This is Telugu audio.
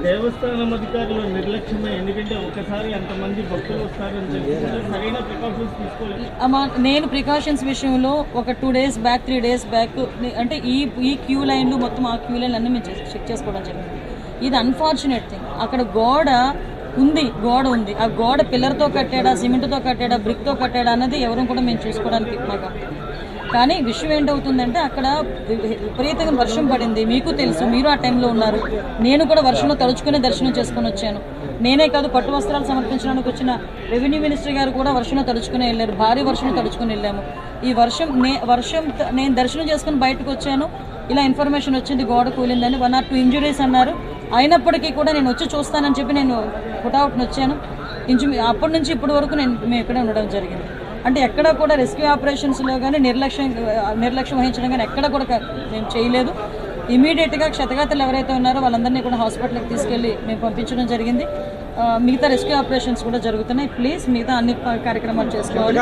దేవస్థానం అధికారులు నిర్లక్ష్యమే, ఎందుకంటే ఒకసారి అంతమంది భక్తులు వస్తారని చెప్పి సరైన ప్రికాషన్స్ తీసుకోలేదు. నేను ప్రికాషన్స్ విషయంలో ఒక 2 days బ్యాక్ 3 days బ్యాక్ అంటే ఈ క్యూ లైన్లు మొత్తం ఆ క్యూ లైన్లు అన్నీ మేము చెక్ చేసుకోవడం జరిగింది. ఇది అన్ఫార్చునేట్ థింగ్. అక్కడ గోడ ఉంది. ఆ గోడ పిల్లర్తో కట్టాడా, సిమెంట్తో కట్టాడా, బ్రిక్తో కట్టాడా అన్నది ఎవరు కూడా మేము చూసుకోవడానికి మాకు. కానీ విషయం ఏంటవుతుందంటే అక్కడ విపరీతంగా వర్షం పడింది. మీకు తెలుసు, మీరు ఆ టైంలో ఉన్నారు. నేను కూడా వర్షంలో తడుచుకునే దర్శనం చేసుకుని వచ్చాను. నేనే కాదు, పట్టు వస్త్రాలు సమర్పించడానికి వచ్చిన రెవెన్యూ మినిస్టర్ గారు కూడా వర్షంలో తడుచుకుని వెళ్ళారు. భారీ వర్షంలో తడుచుకుని వెళ్ళాము. ఈ వర్షం నేను దర్శనం చేసుకుని బయటకు వచ్చాను. ఇలా ఇన్ఫర్మేషన్ వచ్చింది గోడ కూలిందని. 1 or 2 injuries అన్నారు. అయినప్పటికీ కూడా నేను వచ్చి చూస్తానని చెప్పి నేను పుట్అవుట్ని వచ్చాను. అప్పటి నుంచి ఇప్పటి వరకు మేము ఇక్కడే ఉండడం జరిగింది. అంటే ఎక్కడ కూడా రెస్క్యూ ఆపరేషన్స్లో కానీ నిర్లక్ష్యం వహించడం కానీ ఎక్కడ కూడా మేము చేయలేదు. ఇమీడియట్గా క్షతగాతులు ఎవరైతే ఉన్నారో వాళ్ళందరినీ కూడా హాస్పిటల్కి తీసుకెళ్ళి మేము పంపించడం జరిగింది. మిగతా రెస్క్యూ ఆపరేషన్స్ కూడా జరుగుతున్నాయి. ప్లీజ్ మిగతా అన్ని కార్యక్రమాలు చేసుకోవాలి.